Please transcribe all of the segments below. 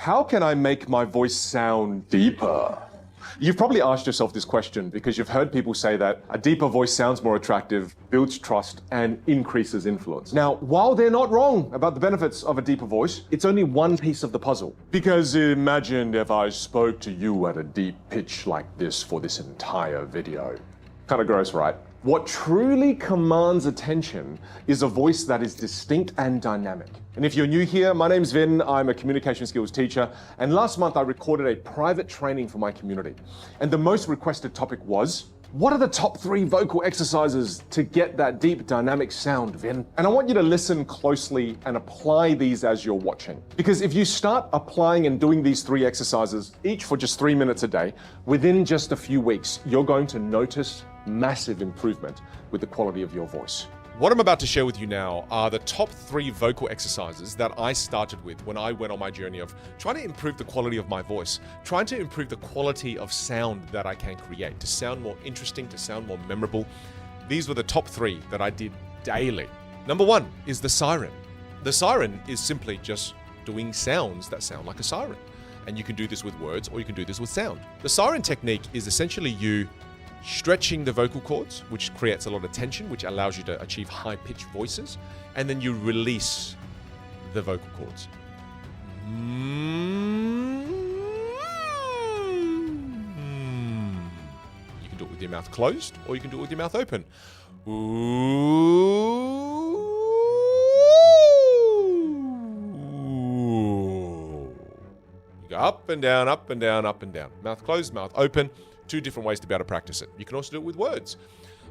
How can I make my voice sound deeper? You've probably asked yourself this question because you've heard people say that a deeper voice sounds more attractive, builds trust, and increases influence. Now, while they're not wrong about the benefits of a deeper voice, it's only one piece of the puzzle. Because imagine if I spoke to you at a deep pitch like this for this entire video. Kind of gross, right? What truly commands attention is a voice that is distinct and dynamic. And if you're new here, my name's Vin, I'm a communication skills teacher, and last month I recorded a private training for my community. And the most requested topic was, what are the top 3 vocal exercises to get that deep dynamic sound, Vin? And I want you to listen closely and apply these as you're watching. Because if you start applying and doing these 3 exercises, each for just 3 minutes a day, within just a few weeks, you're going to notice massive improvement with the quality of your voice. What I'm about to share with you now are the top 3 vocal exercises that I started with when I went on my journey of trying to improve the quality of my voice, trying to improve the quality of sound that I can create, to sound more interesting, to sound more memorable. These were the top 3 that I did daily. Number 1 is the siren. The siren is simply just doing sounds that sound like a siren. And you can do this with words or you can do this with sound. The siren technique is essentially you stretching the vocal cords, which creates a lot of tension, which allows you to achieve high-pitched voices, and then you release the vocal cords. You can do it with your mouth closed, or you can do it with your mouth open. You go up and down, up and down, up and down. Mouth closed, mouth open. 2 different ways to be able to practice it. You can also do it with words.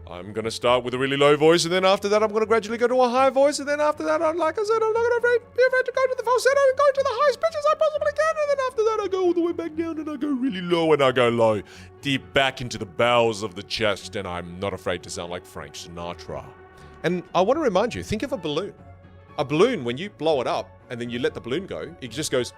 I'm going to start with a really low voice, and then after that, I'm going to gradually go to a high voice, and then after that, like I said, I'm not going to be afraid to go to the falsetto and go to the highest pitches I possibly can, and then after that, I go all the way back down, and I go really low, and I go low, deep back into the bowels of the chest, and I'm not afraid to sound like Frank Sinatra. And I want to remind you, think of a balloon. A balloon, when you blow it up, and then you let the balloon go, it just goes...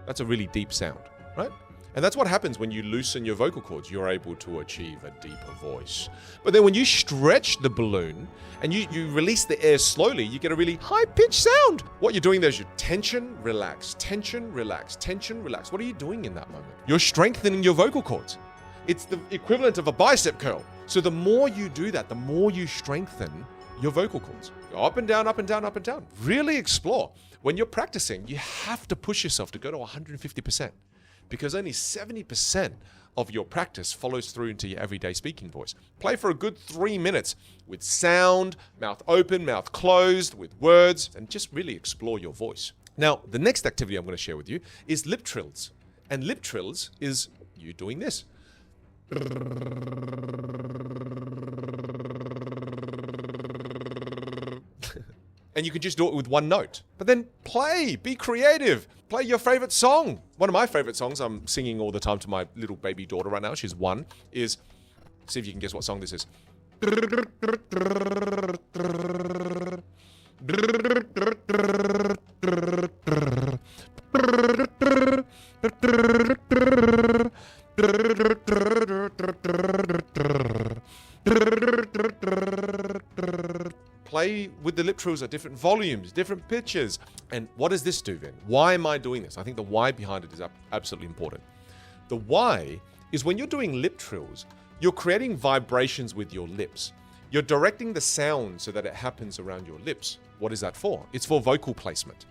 That's a really deep sound, right? And that's what happens when you loosen your vocal cords. You're able to achieve a deeper voice. But then when you stretch the balloon and you release the air slowly, you get a really high-pitched sound. What you're doing there is you tension, relax, tension, relax, tension, relax. What are you doing in that moment? You're strengthening your vocal cords. It's the equivalent of a bicep curl. So the more you do that, the more you strengthen your vocal cords. Go up and down, up and down, up and down. Really explore. When you're practicing, you have to push yourself to go to 150%. Because only 70% of your practice follows through into your everyday speaking voice. Play for a good 3 minutes with sound, mouth open, mouth closed, with words, and just really explore your voice. Now, the next activity I'm going to share with you is lip trills. And lip trills is you doing this. And you can just do it with one note. But then play, be creative, play your favorite song. One of my favorite songs I'm singing all the time to my little baby daughter right now, she's 1, is, see if you can guess what song this is. Play with the lip trills at different volumes, different pitches. And what does this do then? Why am I doing this? I think the why behind it is absolutely important. The why is when you're doing lip trills, you're creating vibrations with your lips. You're directing the sound so that it happens around your lips. What is that for? It's for vocal placement.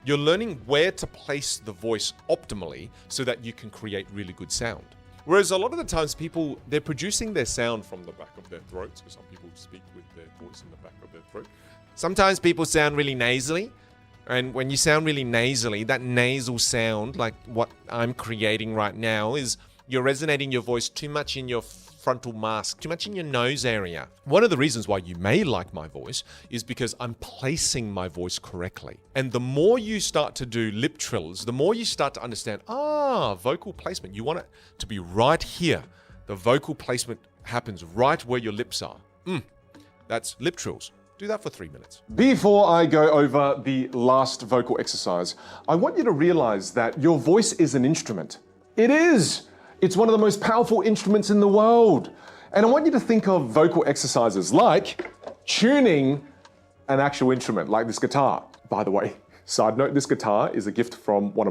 You're learning where to place the voice optimally so that you can create really good sound. Whereas a lot of the times people, they're producing their sound from the back of their throats, because some people speak with their voice in the back of their throat. Sometimes people sound really nasally. And when you sound really nasally, that nasal sound, like what I'm creating right now, is you're resonating your voice too much in your frontal mask, too much in your nose area. One of the reasons why you may like my voice is because I'm placing my voice correctly. And the more you start to do lip trills, the more you start to understand, vocal placement. You want it to be right here. The vocal placement happens right where your lips are. That's lip trills. Do that for 3 minutes. Before I go over the last vocal exercise, I want you to realize that your voice is an instrument. It is. It's one of the most powerful instruments in the world. And I want you to think of vocal exercises like tuning an actual instrument, like this guitar. By the way, side note, this guitar is a gift from one of